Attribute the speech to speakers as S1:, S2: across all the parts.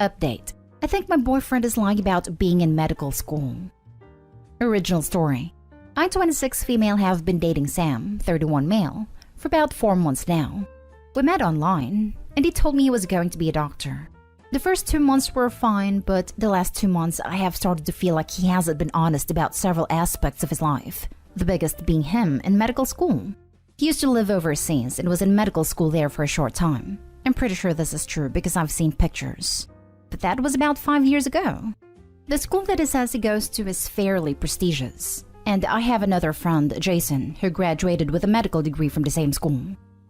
S1: Update. I think my boyfriend is lying about being in medical school. Original story. I, 26 female, have been dating Sam, 31 male, for about 4 months now. We met online, and he told me he was going to be a doctor. The first 2 months were fine, but the last 2 months I have started to feel like he hasn't been honest about several aspects of his life, the biggest being him in medical school. He used to live overseas and was in medical school there for a short time. I'm pretty sure this is true because I've seen pictures. But that was about 5 years ago. The school that he says he goes to is fairly prestigious. And I have another friend, Jason, who graduated with a medical degree from the same school.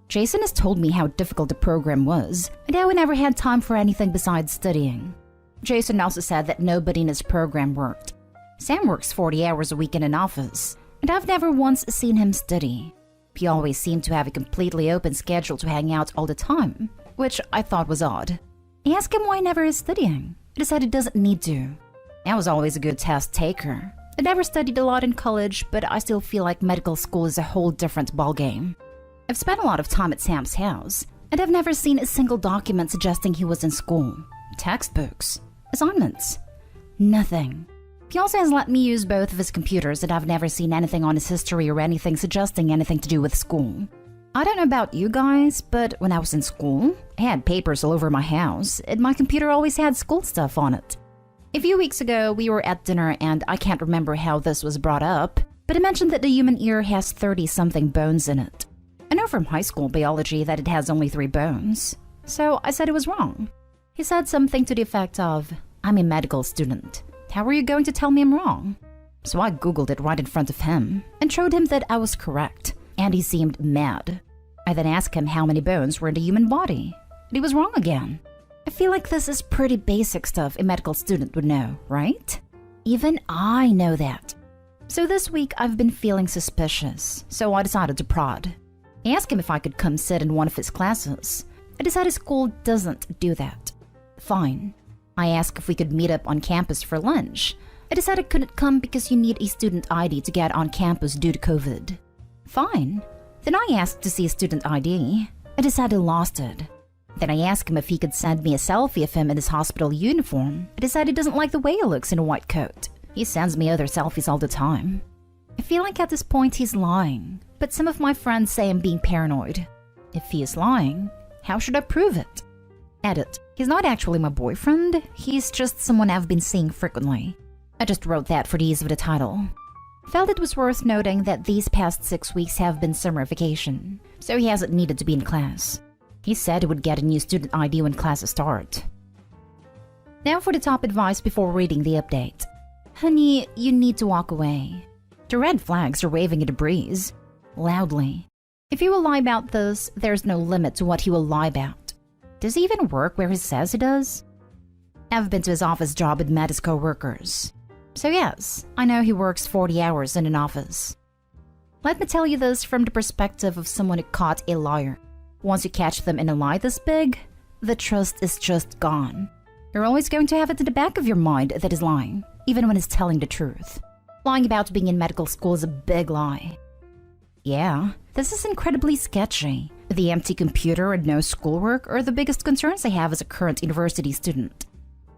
S1: Jason has told me how difficult the program was and how he never had time for anything besides studying. Jason also said that nobody in his program worked. Sam works 40 hours a week in an office, and I've never once seen him study. He always seemed to have a completely open schedule to hang out all the time, which I thought was odd. I asked him why he never is studying. He said he doesn't need to. I was always a good test taker. I never studied a lot in college, but I still feel like medical school is a whole different ballgame. I've spent a lot of time at Sam's house, and I've never seen a single document suggesting he was in school. Textbooks, assignments, nothing. He also has let me use both of his computers, and I've never seen anything on his history or anything suggesting anything to do with school. I don't know about you guys, but when I was in school, I had papers all over my house, and my computer always had school stuff on it. A few weeks ago, we were at dinner, and I can't remember how this was brought up, but I mentioned that the human ear has 30-something bones in it. I know from high school biology that it has only 3 bones, so I said it was wrong. He said something to the effect of, "I'm a medical student. How are you going to tell me I'm wrong?" So I googled it right in front of him and showed him that I was correct, and he seemed mad. I then asked him how many bones were in the human body, and he was wrong again. I feel like this is pretty basic stuff a medical student would know, right? Even I know that. So this week I've been feeling suspicious, so I decided to prod. I asked him if I could come sit in one of his classes. I decided school doesn't do that. Fine. I asked if we could meet up on campus for lunch. I decided I couldn't come because you need a student ID to get on campus due to COVID. Fine. Then I asked to see a student ID. I decided I lost it. Then I asked him if he could send me a selfie of him in his hospital uniform. I decided he doesn't like the way he looks in a white coat. He sends me other selfies all the time. I feel like at this point he's lying, but some of my friends say I'm being paranoid. If he is lying, how should I prove it? Edit. He's not actually my boyfriend, he's just someone I've been seeing frequently. I just wrote that for the ease of the title. Felt it was worth noting that these past 6 weeks have been summer vacation, so he hasn't needed to be in class. He said he would get a new student ID when classes start. Now for the top advice before reading the update. Honey, you need to walk away. The red flags are waving in the breeze. Loudly. If he will lie about this, there's no limit to what he will lie about. Does he even work where he says he does? I've been to his office job and met his co-workers. So yes, I know he works 40 hours in an office. Let me tell you this from the perspective of someone who caught a liar. Once you catch them in a lie this big, the trust is just gone. You're always going to have it in the back of your mind that he's lying, even when he's telling the truth. Lying about being in medical school is a big lie. Yeah, this is incredibly sketchy. The empty computer and no schoolwork are the biggest concerns I have as a current university student.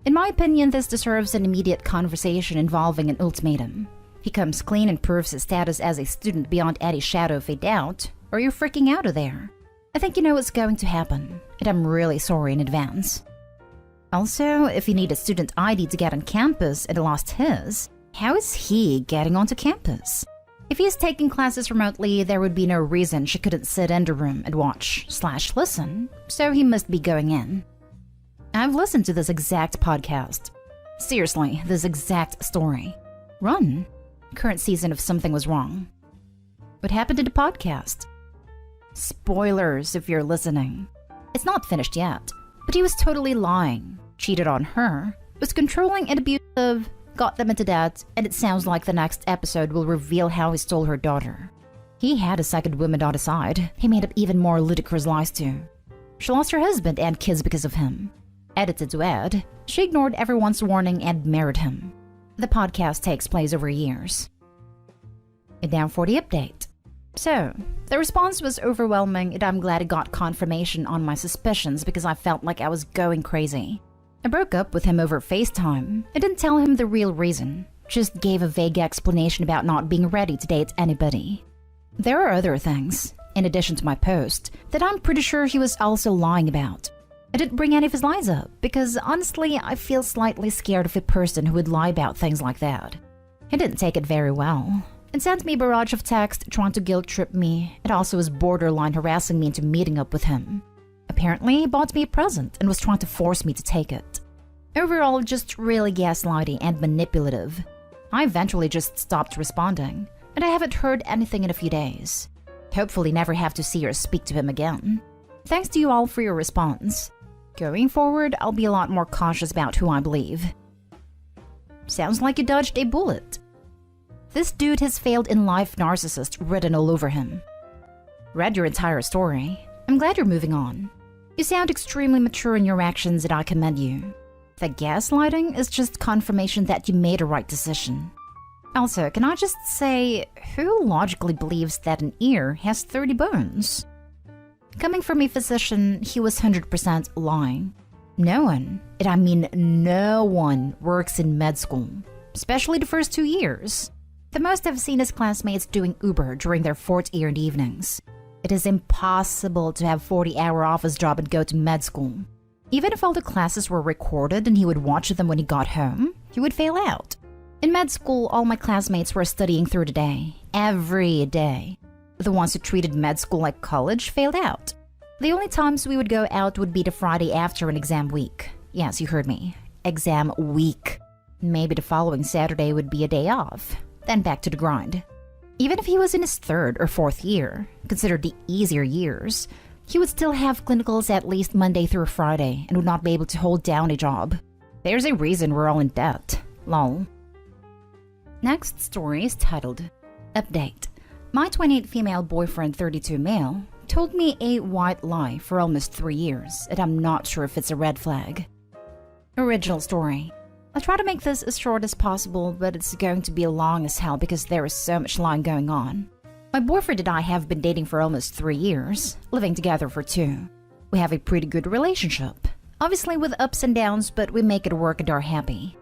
S1: In my opinion, this deserves an immediate conversation involving an ultimatum. He comes clean and proves his status as a student beyond any shadow of a doubt, or you're freaking out of there. I think you know what's going to happen, and I'm really sorry in advance. Also, if you need a student ID to get on campus and lost his, how is he getting onto campus? If he's taking classes remotely, there would be no reason she couldn't sit in the room and watch/listen, so he must be going in. I've listened to this exact podcast. Seriously, this exact story. Run. Current season of Something Was Wrong. What happened to the podcast? Spoilers if you're listening. It's not finished yet, but he was totally lying, cheated on her, was controlling and abusive, got them into debt, and it sounds like the next episode will reveal how he stole her daughter. He had a second woman on his side. He made up even more ludicrous lies too. She lost her husband and kids because of him. Edited to add, she ignored everyone's warning and married him. The podcast takes place over years. And now for the update. So, the response was overwhelming and I'm glad I got confirmation on my suspicions because I felt like I was going crazy. I broke up with him over FaceTime. I didn't tell him the real reason, just gave a vague explanation about not being ready to date anybody. There are other things, in addition to my post, that I'm pretty sure he was also lying about. I didn't bring any of his lies up because honestly I feel slightly scared of a person who would lie about things like that. He didn't take it very well and sent me a barrage of text trying to guilt trip me and also was borderline harassing me into meeting up with him. Apparently he bought me a present and was trying to force me to take it. Overall, just really gaslighty and manipulative. I eventually just stopped responding and I haven't heard anything in a few days. Hopefully never have to see or speak to him again. Thanks to you all for your response. Going forward, I'll be a lot more cautious about who I believe. Sounds like you dodged a bullet. This dude has failed in life narcissist written all over him. Read your entire story. I'm glad you're moving on. You sound extremely mature in your actions and I commend you. The gaslighting is just confirmation that you made a right decision. Also, can I just say, who logically believes that an ear has 30 bones? Coming from a physician, he was 100% lying. No one, and I mean no one, works in med school, especially the first 2 years. The most I've seen is classmates doing Uber during their 4th year in the evenings. It is impossible to have a 40-hour office job and go to med school. Even if all the classes were recorded and he would watch them when he got home, he would fail out. In med school, all my classmates were studying through the day, every day. The ones who treated med school like college failed out. The only times we would go out would be the Friday after an exam week. Yes, you heard me. Exam week. Maybe the following Saturday would be a day off. Then back to the grind. Even if he was in his 3rd or 4th year, considered the easier years, he would still have clinicals at least Monday through Friday and would not be able to hold down a job. There's a reason we're all in debt. Lol. Next story is titled, Update. My 28 female boyfriend, 32 male, told me a white lie for almost 3 years, and I'm not sure if it's a red flag. Original story. I'll try to make this as short as possible, but it's going to be long as hell because there is so much lying going on. My boyfriend and I have been dating for almost 3 years, living together for 2. We have a pretty good relationship, obviously with ups and downs, but we make it work and are happy.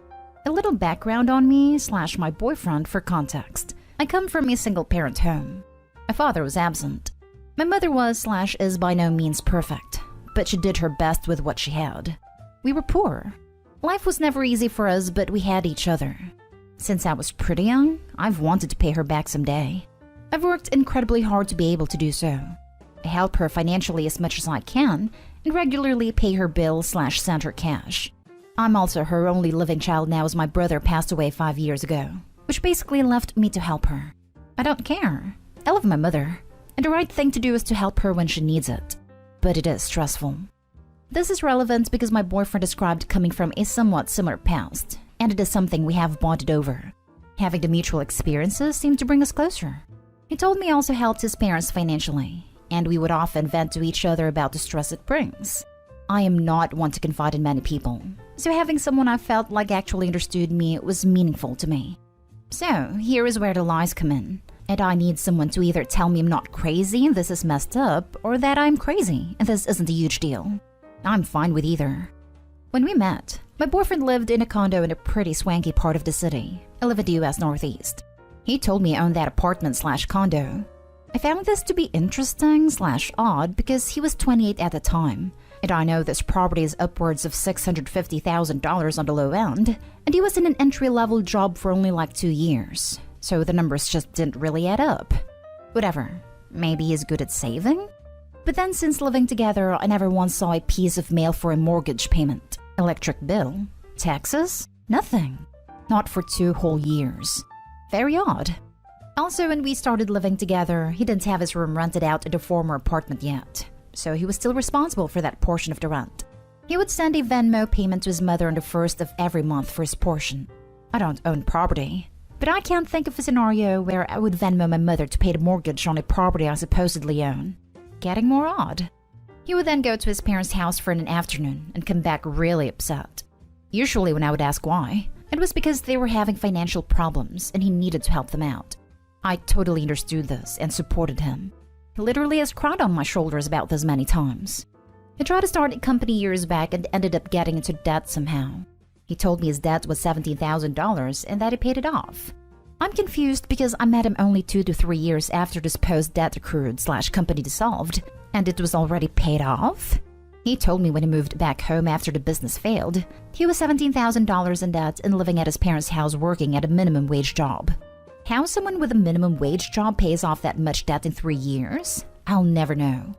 S1: A little background on me / my boyfriend for context. I come from a single-parent home. My father was absent. My mother was / is by no means perfect, but she did her best with what she had. We were poor. Life was never easy for us, but we had each other. Since I was pretty young, I've wanted to pay her back someday. I've worked incredibly hard to be able to do so. I help her financially as much as I can and regularly pay her bills / send her cash. I'm also her only living child now as my brother passed away 5 years ago, which basically left me to help her. I don't care. I love my mother, and the right thing to do is to help her when she needs it. But it is stressful. This is relevant because my boyfriend described coming from a somewhat similar past, and it is something we have bonded over. Having the mutual experiences seemed to bring us closer. He told me also helped his parents financially, and we would often vent to each other about the stress it brings. I am not one to confide in many people, so having someone I felt like actually understood me was meaningful to me. So, here is where the lies come in, and I need someone to either tell me I'm not crazy and this is messed up, or that I'm crazy and this isn't a huge deal. I'm fine with either. When we met, my boyfriend lived in a condo in a pretty swanky part of the city. I live in the US Northeast. He told me he owned that apartment / condo. I found this to be interesting / odd because he was 28 at the time, and I know this property is upwards of $650,000 on the low end, and he was in an entry-level job for only like 2 years, so the numbers just didn't really add up. Whatever, maybe he's good at saving? But then since living together, I never once saw a piece of mail for a mortgage payment, electric bill, taxes, nothing. Not for 2 whole years. Very odd. Also, when we started living together, he didn't have his room rented out in the former apartment yet, so he was still responsible for that portion of the rent. He would send a Venmo payment to his mother on the 1st of every month for his portion. I don't own property, but I can't think of a scenario where I would Venmo my mother to pay the mortgage on a property I supposedly own. Getting more odd. He would then go to his parents' house for an afternoon and come back really upset. Usually when I would ask why, it was because they were having financial problems and he needed to help them out. I totally understood this and supported him. He literally has cried on my shoulders about this many times. He tried to start a company years back and ended up getting into debt somehow. He told me his debt was $17,000 and that he paid it off. I'm confused because I met him only 2 to 3 years after this post-debt accrued/company dissolved, and it was already paid off? He told me when he moved back home after the business failed, he was $17,000 in debt and living at his parents' house working at a minimum wage job. How someone with a minimum wage job pays off that much debt in 3 years? I'll never know.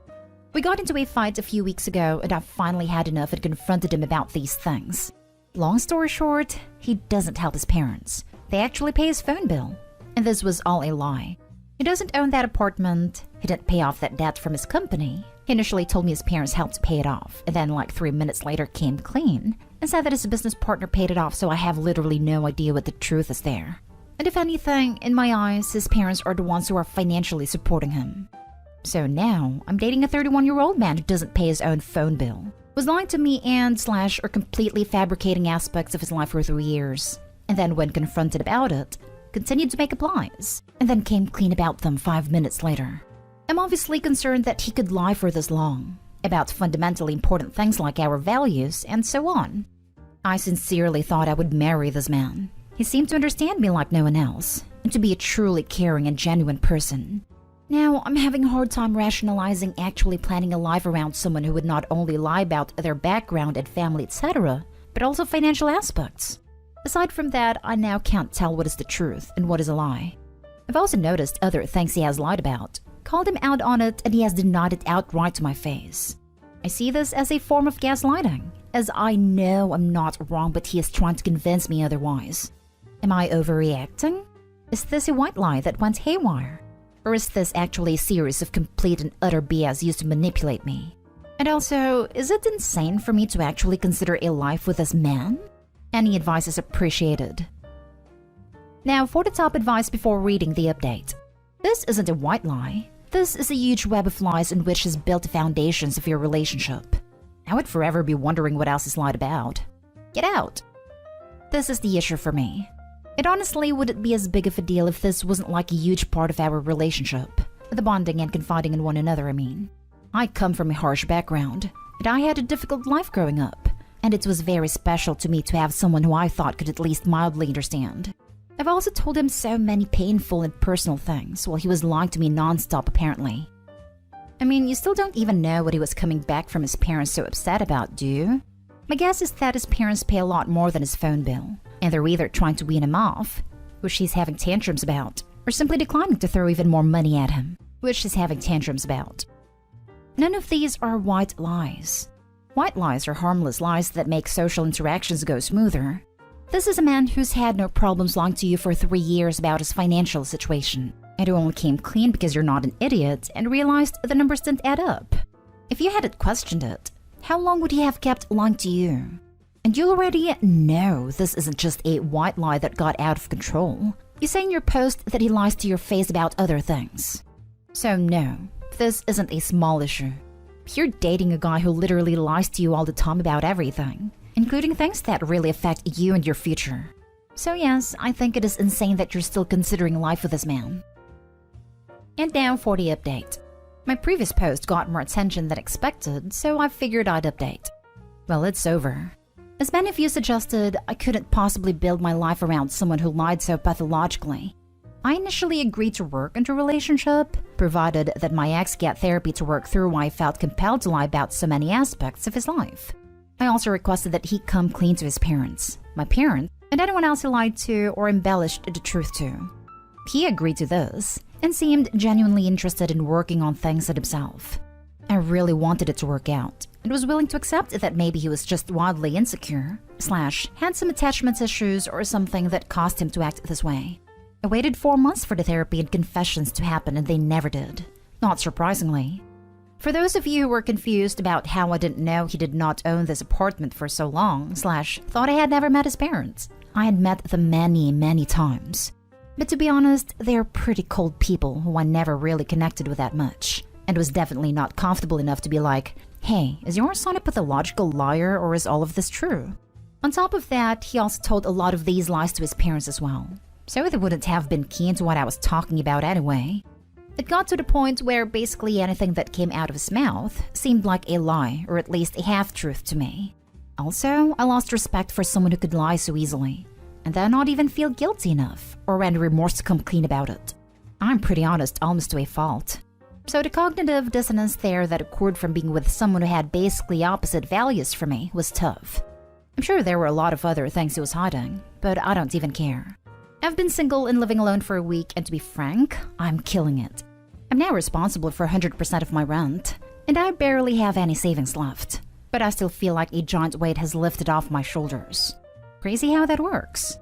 S1: We got into a fight a few weeks ago and I finally had enough and confronted him about these things. Long story short, he doesn't help his parents. They actually pay his phone bill. And this was all a lie. He doesn't own that apartment. He didn't pay off that debt from his company. He initially told me his parents helped pay it off, and then like 3 minutes later came clean and said that his business partner paid it off, so I have literally no idea what the truth is there. And if anything, in my eyes, his parents are the ones who are financially supporting him. So now, I'm dating a 31-year-old man who doesn't pay his own phone bill, was lying to me and/or completely fabricating aspects of his life for 3 years. And then when confronted about it, continued to make up lies, and then came clean about them 5 minutes later. I'm obviously concerned that he could lie for this long, about fundamentally important things like our values and so on. I sincerely thought I would marry this man. He seemed to understand me like no one else, and to be a truly caring and genuine person. Now, I'm having a hard time rationalizing actually planning a life around someone who would not only lie about their background and family, etc., but also financial aspects. Aside from that, I now can't tell what is the truth and what is a lie. I've also noticed other things he has lied about, called him out on it, and he has denied it outright to my face. I see this as a form of gaslighting, as I know I'm not wrong, but he is trying to convince me otherwise. Am I overreacting? Is this a white lie that went haywire? Or is this actually a series of complete and utter BS used to manipulate me? And also, is it insane for me to actually consider a life with this man? Any advice is appreciated. Now for the top advice before reading the update. This isn't a white lie. This is a huge web of lies in which has built the foundations of your relationship. I would forever be wondering what else is lied about. Get out! This is the issue for me. It honestly wouldn't be as big of a deal if this wasn't like a huge part of our relationship. The bonding and confiding in one another, I mean. I come from a harsh background, and I had a difficult life growing up, and it was very special to me to have someone who I thought could at least mildly understand. I've also told him so many painful and personal things while he was lying to me non-stop apparently. I mean, you still don't even know what he was coming back from his parents so upset about, do you? My guess is that his parents pay a lot more than his phone bill, and they're either trying to wean him off, which he's having tantrums about, or simply declining to throw even more money at him, which he's having tantrums about. None of these are white lies. White lies are harmless lies that make social interactions go smoother. This is a man who's had no problems lying to you for 3 years about his financial situation, and who only came clean because you're not an idiot and realized the numbers didn't add up. If you hadn't questioned it, how long would he have kept lying to you? And you already know this isn't just a white lie that got out of control. You say in your post that he lies to your face about other things. So no, this isn't a small issue. You're dating a guy who literally lies to you all the time about everything, including things that really affect you and your future. So yes, I think it is insane that you're still considering life with this man. And now for the update. My previous post got more attention than expected, so I figured I'd update. Well, it's over. As many of you suggested, I couldn't possibly build my life around someone who lied so pathologically. I initially agreed to work into a relationship, provided that my ex get therapy to work through why I felt compelled to lie about so many aspects of his life. I also requested that he come clean to his parents, my parents, and anyone else he lied to or embellished the truth to. He agreed to this, and seemed genuinely interested in working on things himself. I really wanted it to work out, and was willing to accept that maybe he was just wildly insecure, / had some attachment issues or something that caused him to act this way. I waited 4 months for the therapy and confessions to happen, and they never did. Not surprisingly. For those of you who were confused about how I didn't know he did not own this apartment for so long / thought I had never met his parents, I had met them many times. But to be honest, they're pretty cold people who I never really connected with that much, and was definitely not comfortable enough to be like, hey, is your son a pathological liar or is all of this true? On top of that, he also told a lot of these lies to his parents as well, so they wouldn't have been keen to what I was talking about anyway. It got to the point where basically anything that came out of his mouth seemed like a lie or at least a half-truth to me. Also, I lost respect for someone who could lie so easily and then not even feel guilty enough or any remorse to come clean about it. I'm pretty honest, almost to a fault. So the cognitive dissonance there that occurred from being with someone who had basically opposite values from me was tough. I'm sure there were a lot of other things he was hiding, but I don't even care. I've been single and living alone for a week, and to be frank, I'm killing it. I'm now responsible for 100% of my rent, and I barely have any savings left. But I still feel like a giant weight has lifted off my shoulders. Crazy how that works.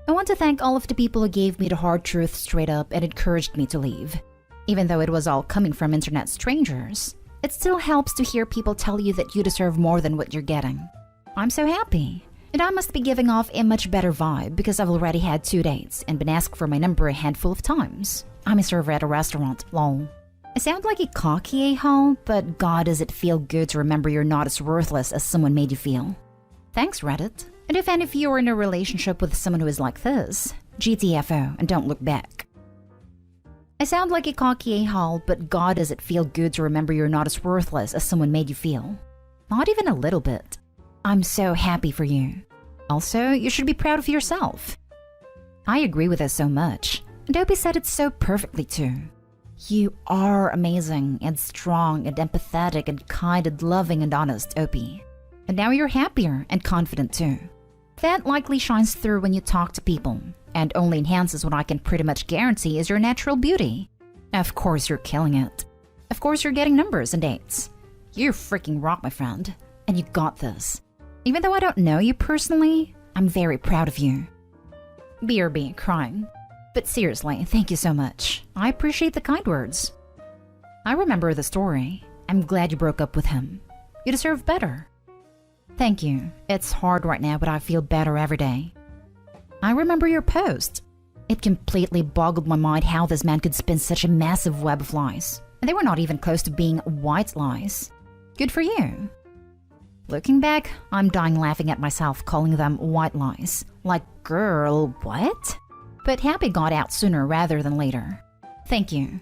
S1: I want to thank all of the people who gave me the hard truth straight up and encouraged me to leave. Even though it was all coming from internet strangers, it still helps to hear people tell you that you deserve more than what you're getting. I'm so happy. And I must be giving off a much better vibe because I've already had 2 dates and been asked for my number a handful of times. I'm a server at a restaurant, lol. I sound like a cocky a-hole, but god does it feel good to remember you're not as worthless as someone made you feel. Thanks, Reddit. And if any of you are in a relationship with someone who is like this, GTFO and don't look back. I sound like a cocky a-hole, but god does it feel good to remember you're not as worthless as someone made you feel. Not even a little bit. I'm so happy for you. Also, you should be proud of yourself. I agree with this so much. And Opie said it so perfectly too. You are amazing and strong and empathetic and kind and loving and honest, Opie. And now you're happier and confident too. That likely shines through when you talk to people, and only enhances what I can pretty much guarantee is your natural beauty. Of course you're killing it. Of course you're getting numbers and dates. You freaking rock, my friend. And you got this. Even though I don't know you personally, I'm very proud of you. BRB, crying. But seriously, thank you so much. I appreciate the kind words. I remember the story. I'm glad you broke up with him. You deserve better. Thank you. It's hard right now, but I feel better every day. I remember your post. It completely boggled my mind how this man could spin such a massive web of lies. And they were not even close to being white lies. Good for you. Looking back, I'm dying laughing at myself calling them white lies. Like, girl, what? But happy got out sooner rather than later. Thank you.